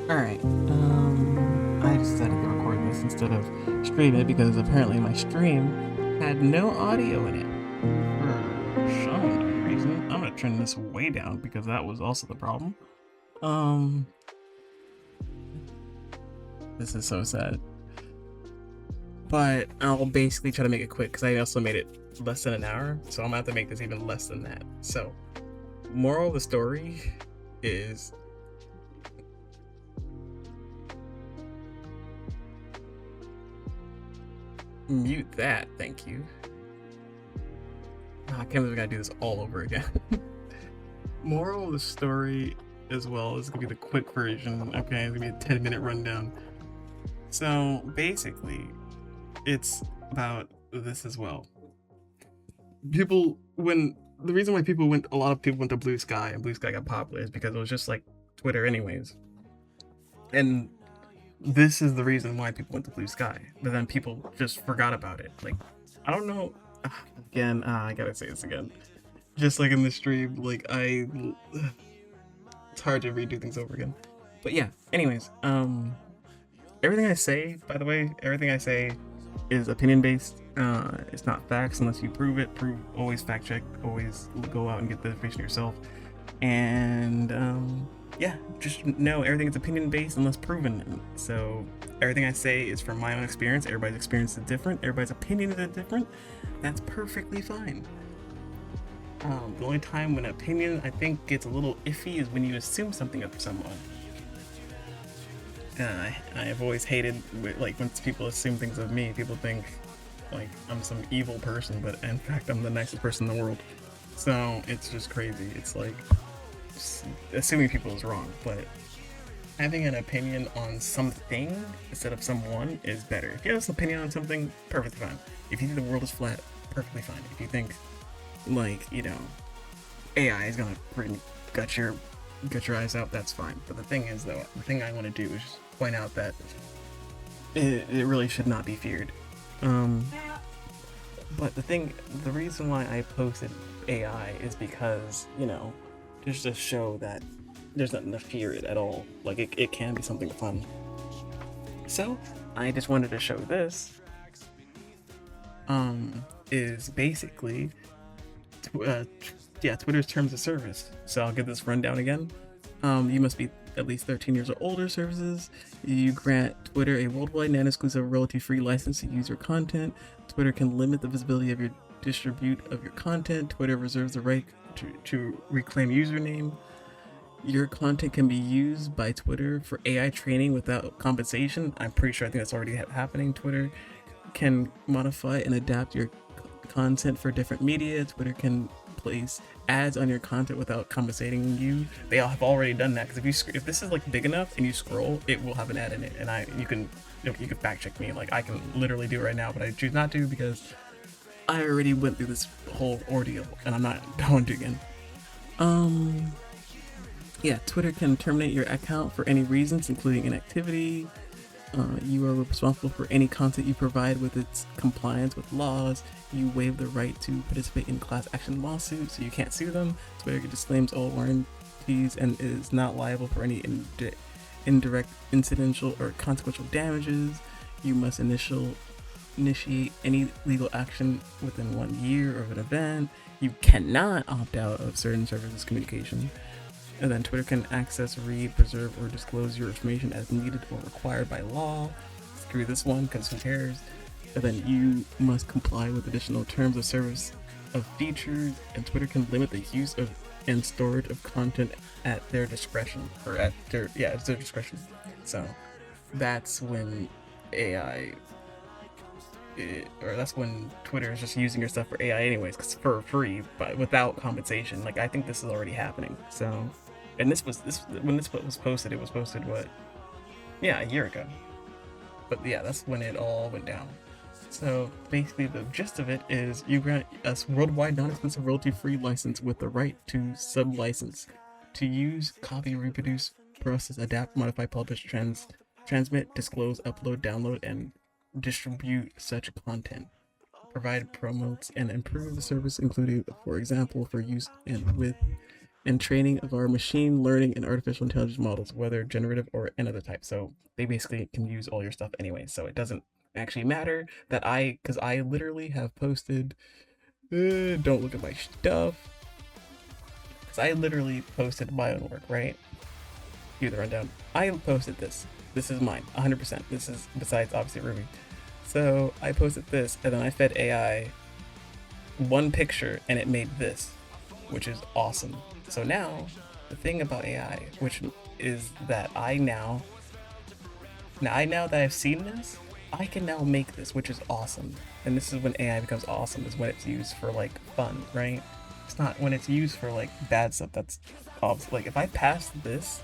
Alright, I decided to record this instead of stream it because apparently my stream had no audio in it for some darn reason. I'm gonna turn this way down because that was also the problem. Um, this is so sad. But I'll basically try to make it quick because I also made it less than an hour, so I'm gonna have to make this even less than that. So, moral of the story is mute that, thank you. I can't believe I gotta do this all over again. Moral of the story as well is gonna be the quick version. Okay, it's gonna be a 10-minute rundown. So basically, it's about this as well. The reason why a lot of people went to Blue Sky and Blue Sky got popular is because it was just like Twitter, anyways. And this is the reason why people went to Blue Sky, but then people just forgot about it. Like, I don't know. Again, I gotta say this again. Just like in the stream, it's hard to redo things over again. But yeah, anyways, everything I say, by the way, everything I say is opinion based. It's not facts unless you prove it. Always fact check. Always go out and get the information yourself. And yeah, just know everything is opinion based unless proven. So everything I say is from my own experience. Everybody's experience is different. Everybody's opinion is different. That's perfectly fine. The only time when opinion I think gets a little iffy is when you assume something of someone. I have always hated like when people assume things of me. People think like I'm some evil person, but in fact I'm the nicest person in the world. So it's just crazy. It's like assuming people is wrong, but having an opinion on something instead of someone is better. If you have an opinion on something, perfectly fine. If you think the world is flat, perfectly fine. If you think like AI is gonna freaking gut your eyes out, that's fine. But the thing is, though, the thing I want to do is just point out that it really should not be feared. But the reason why I posted AI is because just to show that there's nothing to fear it at all. Like it can be something fun. So I just wanted to show this. Is basically Twitter's terms of service. So I'll give this rundown again. You must be at least 13 years or older. Services. You grant Twitter a worldwide non-exclusive royalty-free license to use your content. Twitter can limit the visibility of your distribute of your content. Twitter reserves the right to reclaim username. Your content can be used by Twitter for AI training without compensation. I'm pretty sure I think that's already happening. Twitter can modify and adapt your content for different media. Twitter can place ads on your content without compensating you. They all have already done that because if this is like big enough and you scroll, it will have an ad in it, and you can fact check me. Like I can literally do it right now, but I choose not to because I already went through this whole ordeal and I'm not going to again. Yeah, Twitter can terminate your account for any reasons, including inactivity. You are responsible for any content you provide with its compliance with laws. You waive the right to participate in class action lawsuits, so you can't sue them. Twitter disclaims all warranties and is not liable for any indirect, incidental, or consequential damages. You must initiate any legal action within 1 year of an event. You cannot opt out of certain services communication. And then Twitter can access, read, preserve, or disclose your information as needed or required by law. Screw this one, because who cares? And then you must comply with additional terms of service of features, and Twitter can limit the use of and storage of content at their discretion, or at their discretion. So that's when AI, or that's when Twitter is just using your stuff for AI anyways, cause for free, but without compensation. Like I think this is already happening. So, and when this was posted, it was posted a year ago. But yeah, that's when it all went down. So basically, the gist of it is you grant us worldwide non-exclusive royalty-free license with the right to sub-license to use, copy, reproduce, process, adapt, modify, publish, transmit, disclose, upload, download, and distribute such content. Provide, promotes, and improve the service, including, for example, for use and with and training of our machine learning and artificial intelligence models, whether generative or another type. So they basically can use all your stuff anyway. So it doesn't actually matter that because I literally have posted, don't look at my stuff, because I literally posted my own work, right? Here the rundown. I posted this. This is mine, 100%. This is besides obviously Ruby. So I posted this, and then I fed AI one picture, and it made this, which is awesome. So now, the thing about AI, which is that now that I've seen this, I can now make this, which is awesome. And this is when AI becomes awesome, is when it's used for like fun, right? It's not when it's used for like bad stuff. That's obvious. Like if I passed this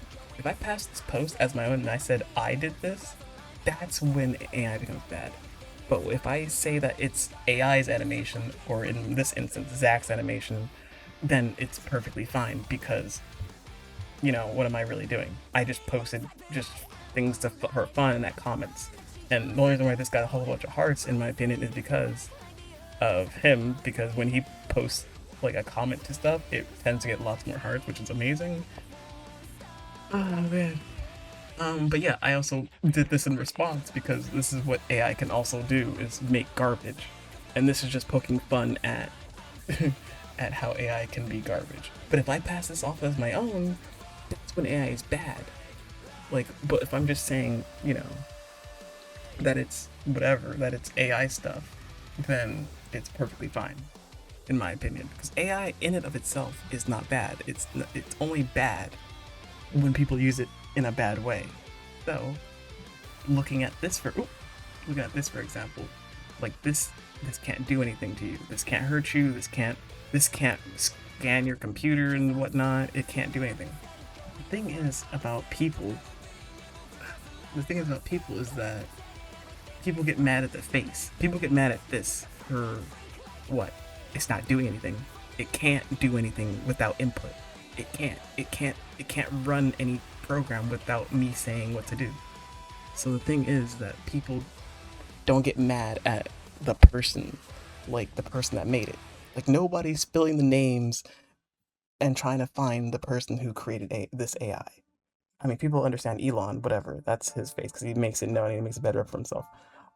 post as my own and I said I did this, that's when AI becomes bad. But if I say that it's AI's animation, or in this instance, Zach's animation, then it's perfectly fine because, what am I really doing? I just posted just things for fun in that comments. And the only reason why this got a whole bunch of hearts, in my opinion, is because of him, because when he posts like a comment to stuff, it tends to get lots more hearts, which is amazing. Oh man. But yeah, I also did this in response because this is what AI can also do, is make garbage. And this is just poking fun at at how AI can be garbage. But if I pass this off as my own, that's when AI is bad. But if I'm just saying, that it's whatever, that it's AI stuff, then it's perfectly fine, in my opinion. Because AI in and of itself is not bad. It's only bad when people use it in a bad way. So, looking at this for example, like this can't do anything to you. This can't hurt you. This can't scan your computer and whatnot. It can't do anything. The thing is about people is that people get mad at the face. People get mad at this for what? It's not doing anything. It can't do anything without input. It can't run any program without me saying what to do. So the thing is that people don't get mad at the person, like the person that made it. Like nobody's spilling the names and trying to find the person who created this AI. I mean, people understand Elon, whatever. That's his face because he makes it known and he makes it better for himself.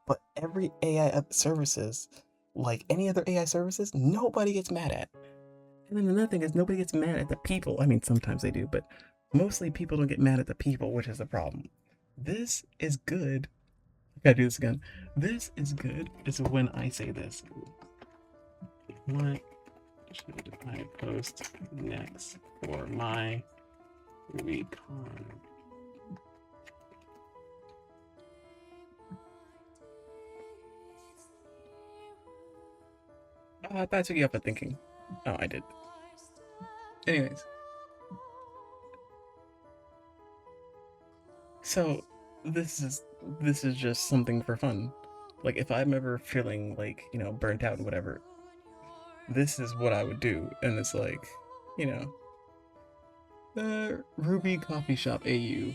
But every AI services, like any other AI services, nobody gets mad at. And then another thing is nobody gets mad at the people. I mean, sometimes they do, but mostly people don't get mad at the people, which is the problem. This is good. I gotta do this again. This is good is when I say this. What should I post next for my recon? I thought I took you up at thinking. Oh, I did. Anyways. So this is just something for fun. Like if I'm ever feeling like, burnt out and whatever, this is what I would do. And it's like, Ruby Coffee Shop AU.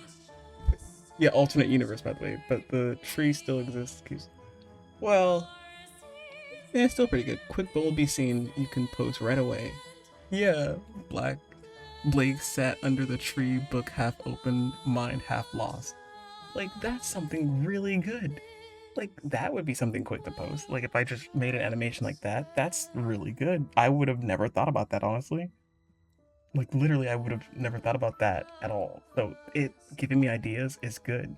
Yeah, alternate universe by the way, but the tree still exists. Well, yeah, it's still pretty good. Quick goal be seen, you can post right away. Yeah, Blake sat under the tree, book half open, mind half lost. Like, that's something really good. Like, that would be something quick to post. Like, if I just made an animation like that, that's really good. I would have never thought about that, honestly. Like, literally, I would have never thought about that at all. So, it giving me ideas is good.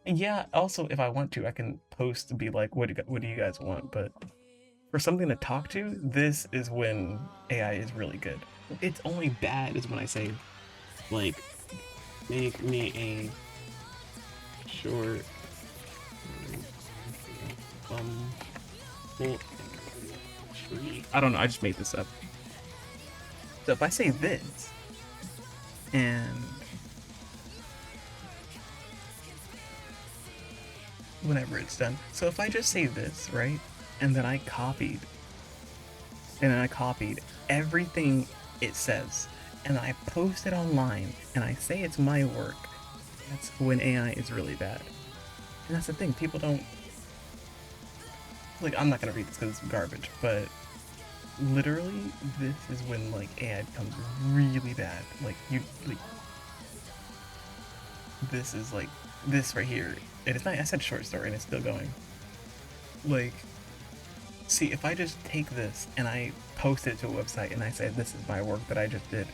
And yeah, also, if I want to, I can post to be like, what do you guys want? But for something to talk to, this is when AI is really good. It's only bad is when I say, like, make me a short tree. I don't know, I just made this up. So if I say this, and whenever it's done. So if I just say this, right? And then I copied everything it says, and I post it online, and I say it's my work, that's when AI is really bad. And that's the thing, people don't, like, I'm not gonna read this because it's garbage, but literally, this is when like AI becomes really bad. Like you like this is like this right here. And it's not. I said short story, and it's still going. Like, see, if I just take this and I post it to a website and I say this is my work that I just did,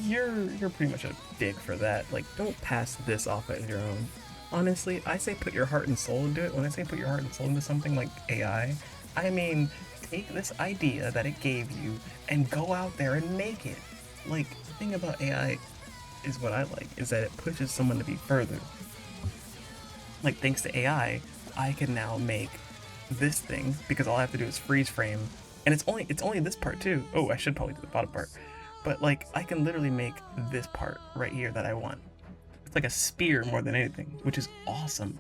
you're pretty much a dick for that. Like, don't pass this off as your own. Honestly, I say put your heart and soul into it. When I say put your heart and soul into something like AI, I mean take this idea that it gave you and go out there and make it. Like, the thing about AI is what I like is that it pushes someone to be further. Like, thanks to I can now make this thing because all I have to do is freeze frame, and it's only this part too. Oh, I should probably do the bottom part, but like I can literally make this part right here that I want. It's like a spear more than anything, which is awesome,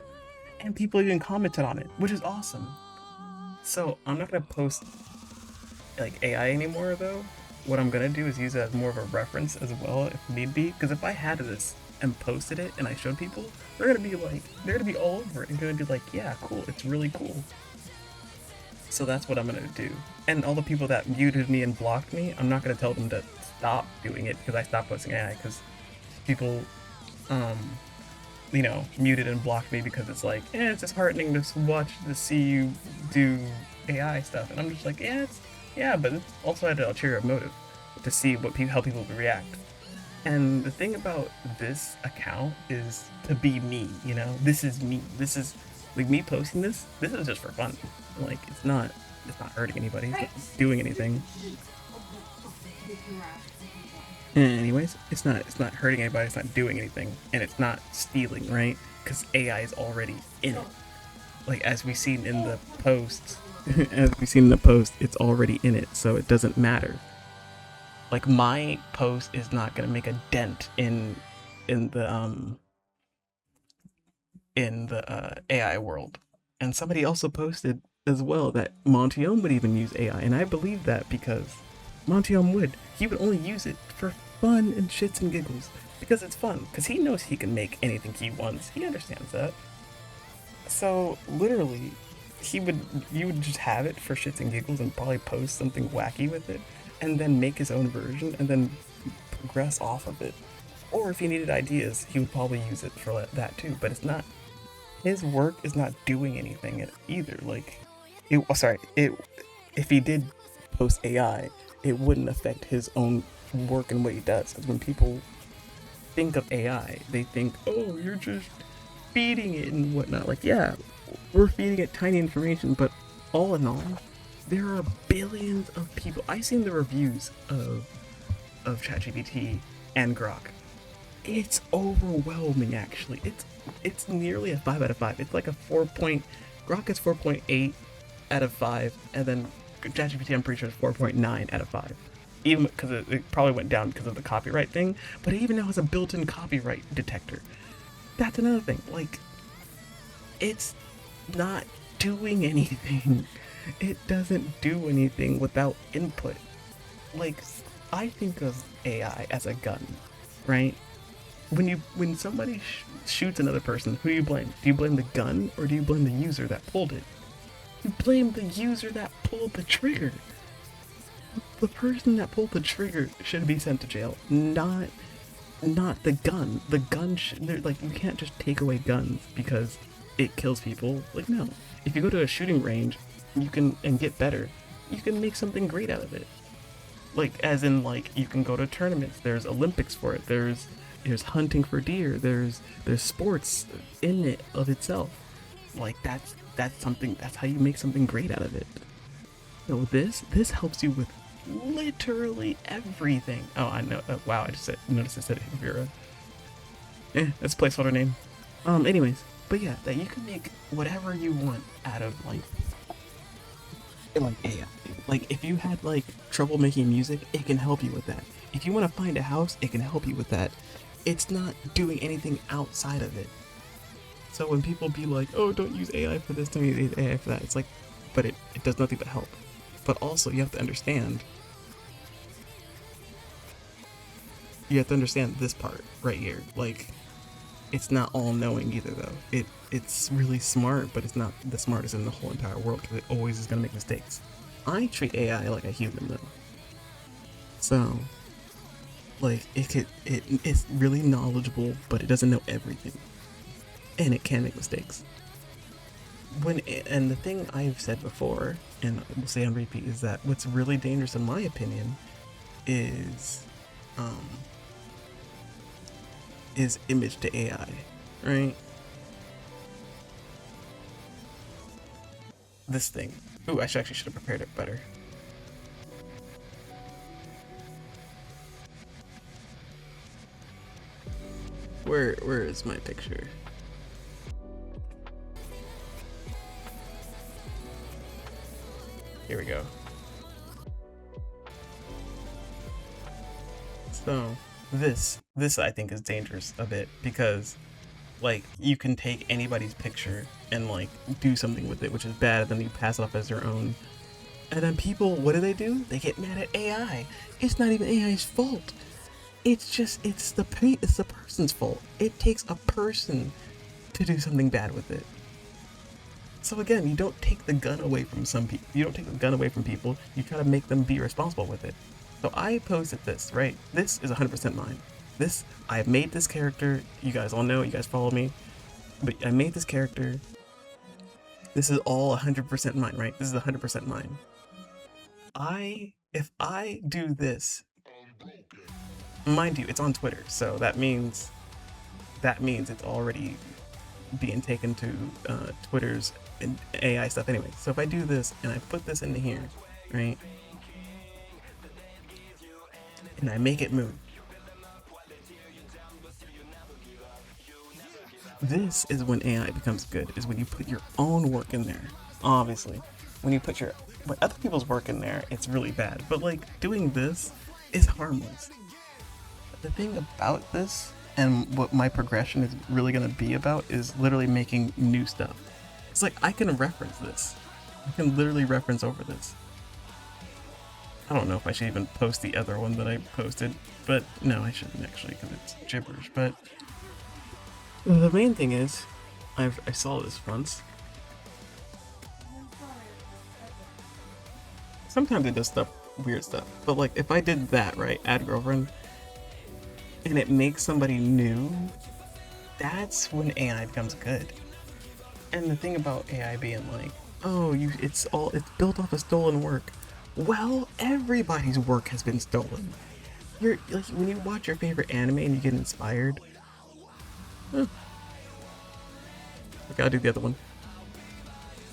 and people even commented on it, which is awesome. So I'm not gonna post like AI anymore though. What I'm gonna do is use it as more of a reference as well if need be, because if I had this and posted it and I showed people, they're gonna be all over it and gonna be like, yeah, cool, it's really cool. So that's what I'm gonna do. And all the people that muted me and blocked me, I'm not gonna tell them to stop doing it because I stopped posting AI, because people, um, muted and blocked me because it's like, it's disheartening to see you do AI stuff, and I'm just like, but it's also had an ulterior motive to see how people react. And the thing about this account is to be me, This is me. This is like me posting this. This is just for fun. Like it's not hurting anybody. It's not doing anything. Anyways, it's not hurting anybody. It's not doing anything, and it's not stealing, right? Because AI is already in it. Like as we've seen in the post, it's already in it, so it doesn't matter. Like my post is not gonna make a dent in the AI world. And somebody also posted as well that Montiom would even use AI, and I believe that because Montiom would. He would only use it for fun and shits and giggles because it's fun. Because he knows he can make anything he wants. He understands that. So literally, you would just have it for shits and giggles and probably post something wacky with it, and then make his own version and then progress off of it. Or if he needed ideas, he would probably use it for that too. But it's not. His work is not doing anything either. Like, if he did post AI, it wouldn't affect his own work and what he does. Because when people think of AI, they think, oh, you're just feeding it and whatnot. Like, yeah, we're feeding it tiny information, but all in all, there are billions of people. I've seen the reviews of ChatGPT and Grok. It's overwhelming, actually. It's nearly a 5 out of 5. It's like a 4 point. Grok is 4.8 out of 5, and then ChatGPT, I'm pretty sure, is 4.9 out of 5. Even because it probably went down because of the copyright thing, but it even now has a built-in copyright detector. That's another thing. Like, it's not doing anything. It doesn't do anything without input. Like, I think of AI as a gun, right? When somebody shoots another person, who do you blame? Do you blame the gun or do you blame the user that pulled it? You blame the user that pulled the trigger. The person that pulled the trigger should be sent to jail, not the gun. The gun like, you can't just take away guns because it kills people. Like, no. If you go to a shooting range, and get better, you can make something great out of it. Like, as in, like, you can go to tournaments. There's Olympics for it. There's hunting for deer. There's sports in it of itself. Like, that's something. That's how you make something great out of it. So this helps you with literally everything. Oh, I know. Wow, I just noticed it said Vera. That's a placeholder name. Anyways, but yeah, that you can make whatever you want out of like AI. Like, if you had like trouble making music, it can help you with that. If you want to find a house, it can help you with that. It's not doing anything outside of it. So when people be like, oh, don't use AI for this, don't use AI for that, it's like, but it does nothing but help. But also, you have to understand this part right here. Like, it's not all knowing either, though. It's really smart, but it's not the smartest in the whole entire world because it always is going to make mistakes. I treat AI like a human though. So, like, it's really knowledgeable, but it doesn't know everything, and it can make mistakes. And the thing I've said before, and we'll say on repeat, is that what's really dangerous, in my opinion, is, um, is image to AI, right? This thing. Ooh, I actually should have prepared it better. Where is my picture? Here we go. So this I think is dangerous a bit, because like you can take anybody's picture and like do something with it, which is bad, and then you pass it off as their own. And then people, what do? They get mad at AI. It's not even AI's fault. It's the person's fault. It takes a person to do something bad with it. So again, you don't take the gun away from some people. You don't take the gun away from people. You try to make them be responsible with it. So I posted this, right? This is 100% mine. I made this character. You guys all know. You guys follow me. But I made this character. This is all 100% mine, right? This is 100% mine. If I do this, mind you, it's on Twitter, so that means it's already being taken to Twitter's AI stuff anyway. So if I do this and I put this into here, right, and I make it move, this is when AI becomes good, is when you put your own work in there. Obviously, when you put other people's work in there, it's really bad. But like doing this is harmless. The thing about this, and what my progression is really going to be about, is literally making new stuff. It's like I can reference this. I can literally reference over this. I don't know if I should even post the other one that I posted, but no, I shouldn't actually, because it's gibberish. But the main thing is, I saw this once. Sometimes it does weird stuff, but like if I did that, right, add girlfriend, and it makes somebody new, that's when AI becomes good. And the thing about AI being like, oh, it's built off of stolen work. Well, everybody's work has been stolen. You're like, when you watch your favorite anime and you get inspired. Okay, I'll do the other one.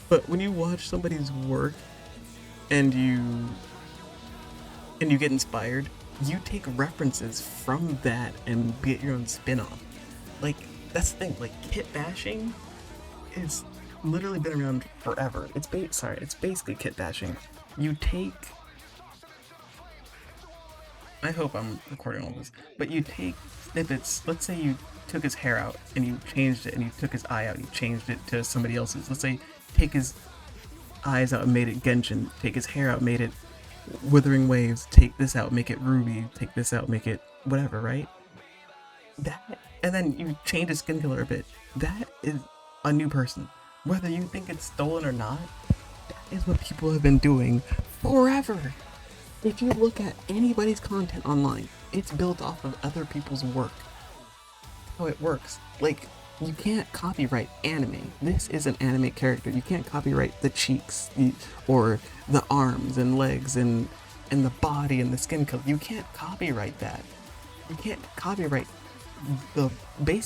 But when you watch somebody's work and you get inspired, you take references from that and get your own spin-off. Like, that's the thing. Like, kit bashing is literally been around forever. It's basically kit bashing. You take, I hope I'm recording all this, but you take snippets. Let's say you took his hair out and you changed it, and you took his eye out, you changed it to somebody else's. Let's say take his eyes out and made it Genshin, take his hair out, made it Wuthering Waves, take this out, make it Ruby, take this out, make it whatever, right? That, and then you change his skin color a bit. That is a new person. Whether you think it's stolen or not, that is what people have been doing forever. If you look at anybody's content online, it's built off of other people's work. How it works. Like, you can't copyright anime. This is an anime character. You can't copyright the cheeks or the arms and legs and the body and the skin color. You can't copyright that. You can't copyright you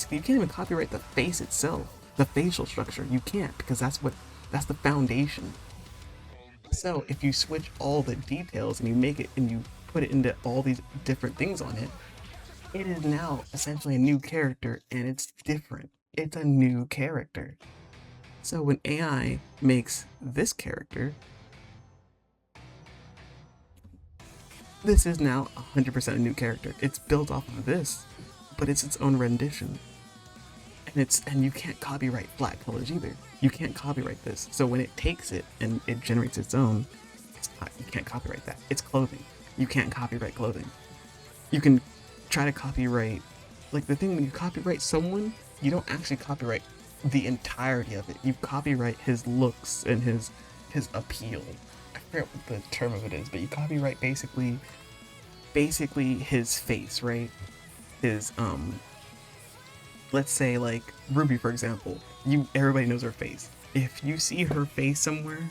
can't even copyright the face itself, the facial structure. You can't, because that's the foundation. So if you switch all the details and you make it and you put it into all these different things on it, it is now essentially a new character, and it's different. It's a new character. So when AI makes this character, this is now 100% a new character. It's built off of this, but it's its own rendition. And you can't copyright flat colors either. You can't copyright this. So when it takes it and it generates its own, you can't copyright that. It's clothing. You can't copyright clothing. You can try to copyright, like, the thing when you copyright someone, you don't actually copyright the entirety of it. You copyright his looks and his appeal. I forget what the term of it is, but you copyright basically his face, right? His let's say like Ruby, for example. Everybody knows her face. If you see her face somewhere,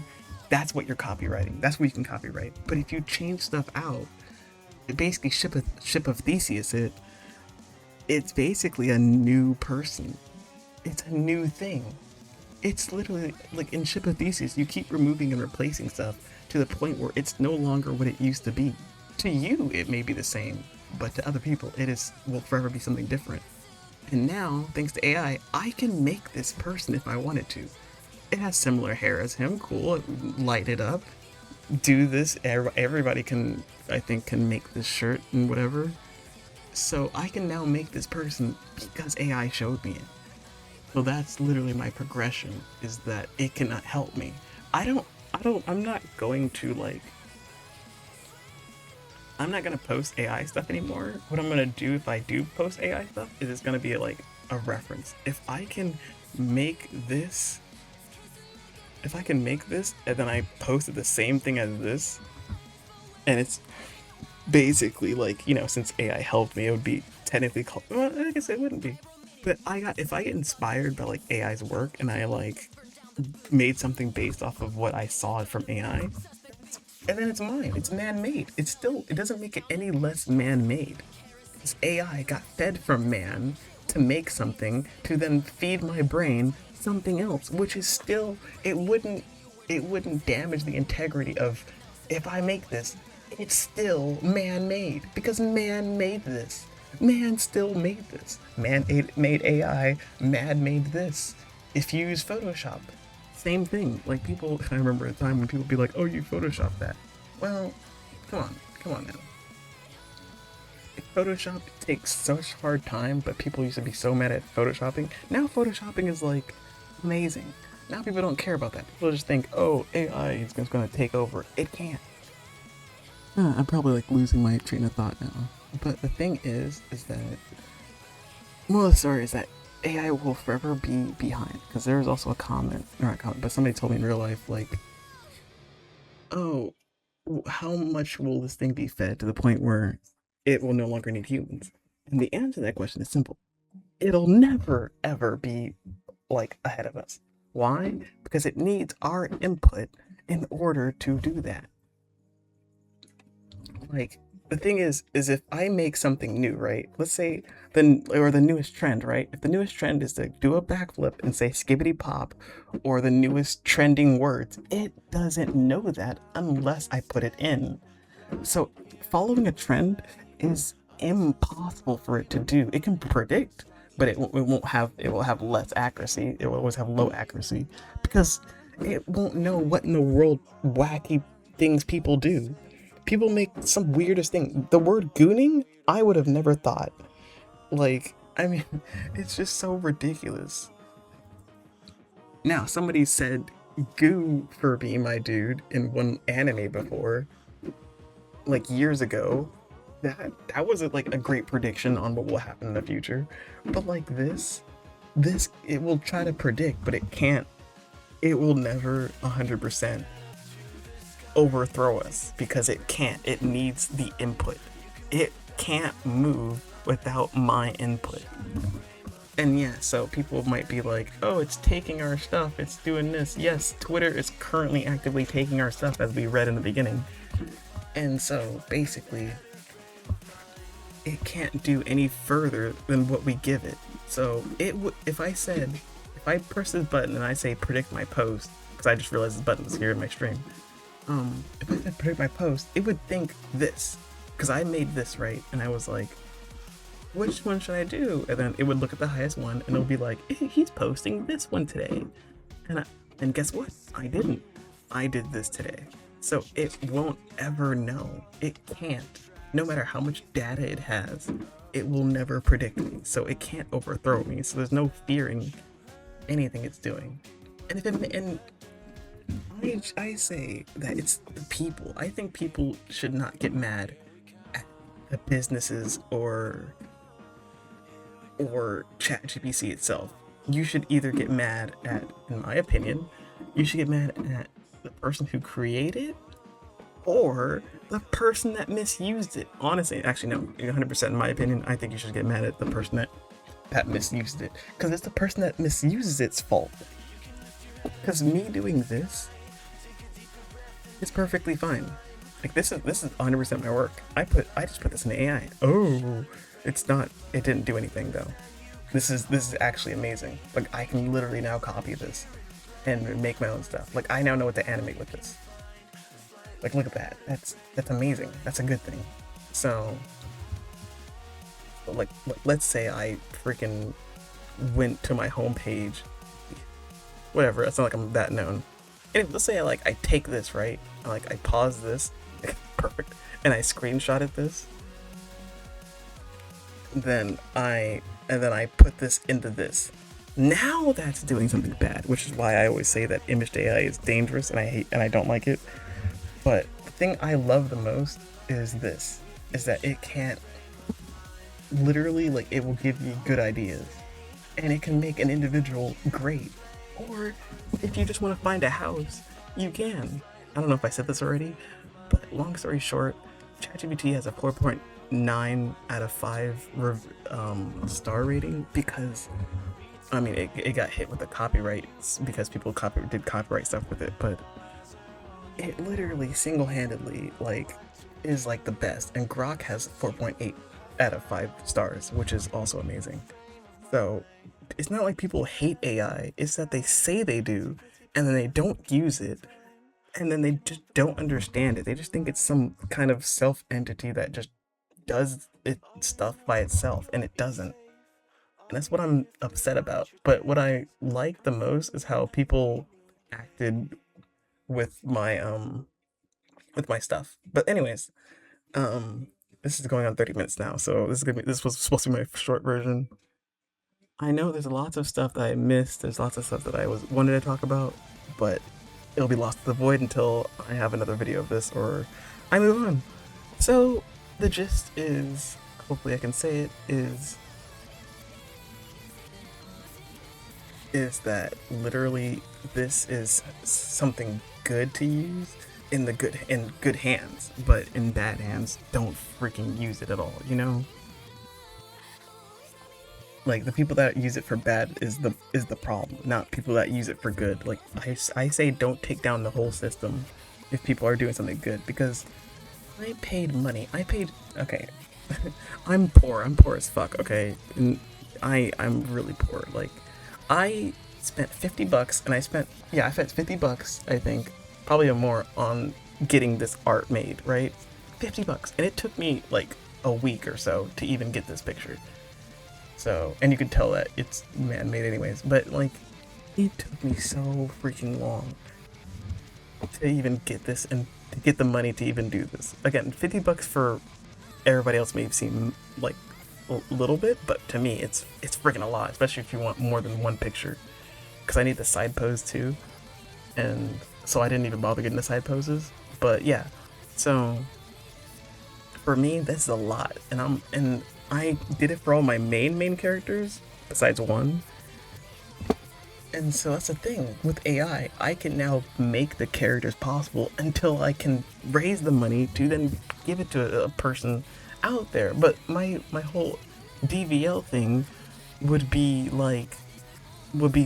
that's what you're copywriting. That's what you can copyright. But if you change stuff out, basically ship of Theseus it's basically a new person. It's a new thing. It's literally like in Ship of Theseus, you keep removing and replacing stuff to the point where it's no longer what it used to be. To you, it may be the same, but to other people, will forever be something different. And now, thanks to AI, I can make this person if I wanted to. It has similar hair as him, cool, light it up, do this, everybody can, I think, can make this shirt and whatever. So I can now make this person because AI showed me it. So that's literally my progression, is that it cannot help me. I'm not going to I'm not gonna post AI stuff anymore. What I'm gonna do if I do post AI stuff is it's gonna be like a reference. If I can make this and then I posted the same thing as this, and it's basically like, since AI helped me, it would be technically called, well, I guess it wouldn't be. But if I get inspired by like AI's work and I like made something based off of what I saw from AI, and then it's mine. It's man-made. It doesn't make it any less man-made. This AI got fed from man to make something to then feed my brain something else, which is still, it wouldn't damage the integrity of, if I make this, it's still man-made because man made this. Man still made this. Man made AI. Man made this. If you use Photoshop, same thing. Like I remember a time when people would be like, "Oh, you Photoshopped that." Well, come on now. Photoshop takes such hard time, but people used to be so mad at Photoshopping. Now Photoshopping is like amazing. Now people don't care about that. People just think, "Oh, AI is just going to take over." It can't. I'm probably like losing my train of thought now. But the thing is that, well, the story is that AI will forever be behind. Because there was also but somebody told me in real life, like, oh, how much will this thing be fed to the point where it will no longer need humans? And the answer to that question is simple. It'll never, ever be like ahead of us. Why? Because it needs our input in order to do that. Like, the thing is if I make something new, right? Let's say the newest trend, right? If the newest trend is to do a backflip and say skibbity pop, or the newest trending words, it doesn't know that unless I put it in. So following a trend is impossible for it to do. It can predict, but it will have less accuracy. It will always have low accuracy because it won't know what in the world wacky things people do. People make some weirdest thing. The word gooning, I would have never thought. Like, I mean, it's just so ridiculous. Now, somebody said goo Furby, my dude, in one anime before, like years ago. That wasn't like a great prediction on what will happen in the future. But like this, it will try to predict, but it can't. It will never 100% overthrow us because it can't. It needs the input. It can't move without my input. And yeah, so people might be like, oh, it's taking our stuff, it's doing this. Yes, Twitter is currently actively taking our stuff, as we read in the beginning. And so basically, it can't do any further than what we give it. So if I press this button and I say predict my post, because I just realized this button is here in my stream, if I said predict my post, it would think this, because I made this, right? And I was like, which one should I do? And then it would look at the highest one and it'll be like, he's posting this one today. And guess what? I didn't. I did this today. So it won't ever know. It can't. No matter how much data it has, it will never predict me. So it can't overthrow me. So there's no fearing anything it's doing. And I say that it's the people. I think people should not get mad at the businesses or ChatGPT itself. You should either get mad at, in my opinion, you should get mad at the person who created or the person that misused it. Honestly, actually, no, 100% in my opinion, I think you should get mad at the person that misused it, because it's the person that misuses its fault. Because me doing this is perfectly fine. Like this is 100% my work. I just put this in AI. Oh, it didn't do anything though. This is actually amazing. Like I can literally now copy this and make my own stuff. Like I now know what to animate with this. Like look at that. That's amazing. That's a good thing. So like let's say I freaking went to my homepage. Whatever. It's not like I'm that known. Anyway, let's say I take this, right? I pause this. Perfect. And I screenshotted this. Then I put this into this. Now that's doing something bad, which is why I always say that image to AI is dangerous and I don't like it. But the thing I love the most is that it can't literally, like, it will give you good ideas and it can make an individual great. Or if you just want to find a house, you can. I don't know if I said this already, but long story short, ChatGPT has a 4.9 out of 5 star rating because, I mean, it got hit with the copyrights because people did copyright stuff with it, but it literally single-handedly is the best. And Grok has 4.8 out of 5 stars, which is also amazing. So it's not like people hate AI, it's that they say they do and then they don't use it, and then they just don't understand it. They just think it's some kind of self entity that just does it stuff by itself, and it doesn't. And that's what I'm upset about. But what I like the most is how people acted with my stuff. But anyways, this is going on 30 minutes now, so this was supposed to be my short version. I know there's lots of stuff that I missed. There's lots of stuff that I wanted to talk about, but it'll be lost to the void until I have another video of this or I move on. So the gist is, hopefully I can say it, is that literally this is something good to use in good hands, but in bad hands, don't freaking use it at all, you know? Like, the people that use it for bad is the problem, not people that use it for good. Like, I say don't take down the whole system if people are doing something good, because I paid money. Okay, I'm poor as fuck, okay? And I'm really poor. Like, I spent $50 and I spent $50, I think, probably more, on getting this art made, right? $50, and it took me like a week or so to even get this picture. So, and you can tell that it's man-made anyways, but like, it took me so freaking long to even get this and to get the money to even do this. Again, $50 for everybody else may seem like a little bit, but to me it's freaking a lot, especially if you want more than one picture, because I need the side pose too, and so I didn't even bother getting the side poses. But yeah, so for me this is a lot, and I did it for all my main characters besides one. And so that's the thing with AI, I can now make the characters possible until I can raise the money to then give it to a person out there. But my whole DVL thing would be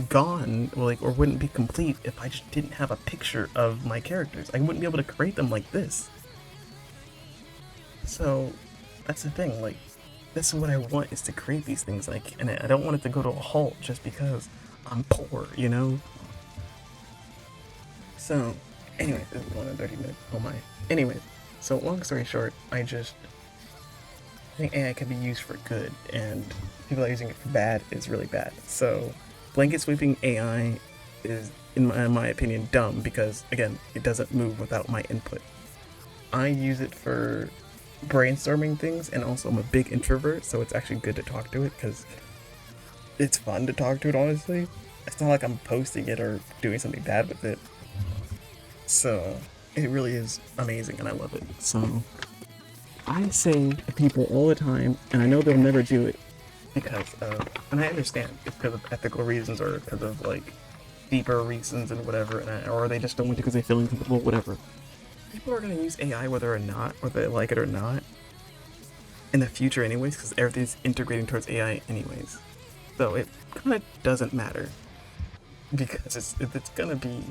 gone, or wouldn't be complete if I just didn't have a picture of my characters. I wouldn't be able to create them like this. So that's the thing, like, this is what I want, is to create these things, like, and I don't want it to go to a halt just because I'm poor, you know? So, anyway, this is going on 30 minutes, oh my. Anyways, so long story short, I think AI can be used for good, and people are using it for bad is really bad. So, blanket sweeping AI is, in my opinion, dumb, because, again, it doesn't move without my input. I use it for brainstorming things, and also I'm a big introvert, so it's actually good to talk to it, because it's fun to talk to it, honestly. It's not like I'm posting it or doing something bad with it. So, it really is amazing, and I love it. So, I say to people all the time, and I know they'll never do it, because of, and I understand, it's because of ethical reasons, or because of, like, deeper reasons and whatever, or they just don't want to because they feel uncomfortable, whatever. people are gonna use AI whether or not, whether they like it or not, in the future anyways, because everything's integrating towards AI anyways. So it kind of doesn't matter because it's gonna be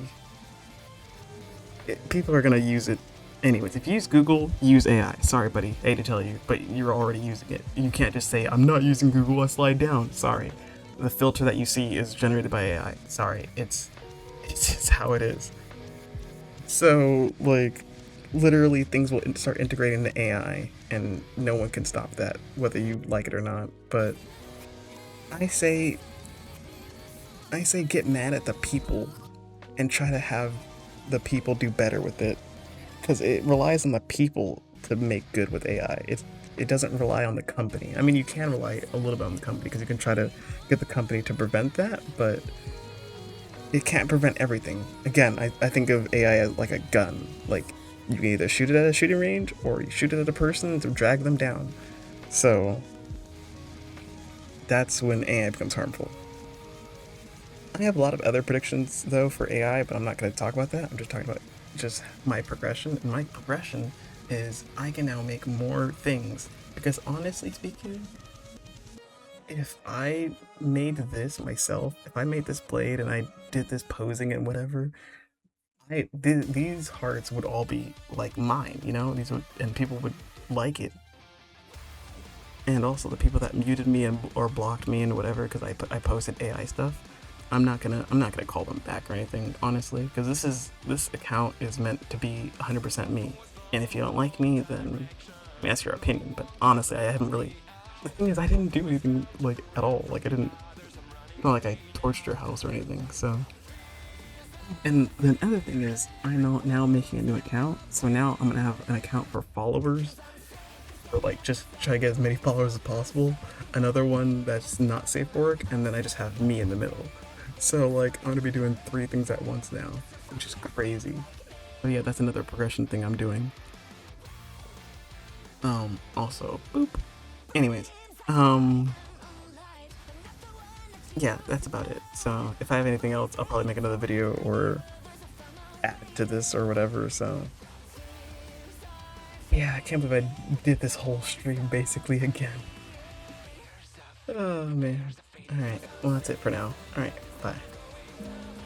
people are gonna use it anyways. If you use Google, use AI. Sorry, buddy, I hate to tell you, but you're already using it. You can't just say I'm not using Google. I slide down. Sorry, the filter that you see is generated by AI. Sorry, it's just how it is. So like, literally, things will start integrating into AI, and no one can stop that, whether you like it or not. But I say, get mad at the people and try to have the people do better with it, because it relies on the people to make good with AI. It doesn't rely on the company. I mean, you can rely a little bit on the company because you can try to get the company to prevent that, but it can't prevent everything. Again, I think of AI as like a gun. Like, you can either shoot it at a shooting range or you shoot it at a person to drag them down. So that's when AI becomes harmful. I have a lot of other predictions though for AI, but I'm not going to talk about that. I'm just talking about just my progression. And my progression is I can now make more things because honestly speaking, if I made this myself, if I made this blade and I did this posing and whatever, these hearts would all be like mine, you know. These would, and people would like it, and also the people that muted me and or blocked me and whatever because I posted AI stuff. I'm not gonna call them back or anything, honestly, because this account is meant to be 100% me. And if you don't like me, then I mean, that's your opinion. But honestly, I haven't really. The thing is, I didn't do anything like at all. Like I didn't. Not like I torched your house or anything. So. And the other thing is, I'm now making a new account. So now I'm gonna have an account for followers, or like just try to get as many followers as possible. Another one that's not safe for work, and then I just have me in the middle. So like I'm gonna be doing 3 things at once now, which is crazy. But yeah, that's another progression thing I'm doing. Also, boop. Anyways, yeah, that's about it. So if I have anything else, I'll probably make another video or add to this or whatever. So yeah, I can't believe I did this whole stream basically again. Oh man. Alright, well that's it for now. Alright, bye.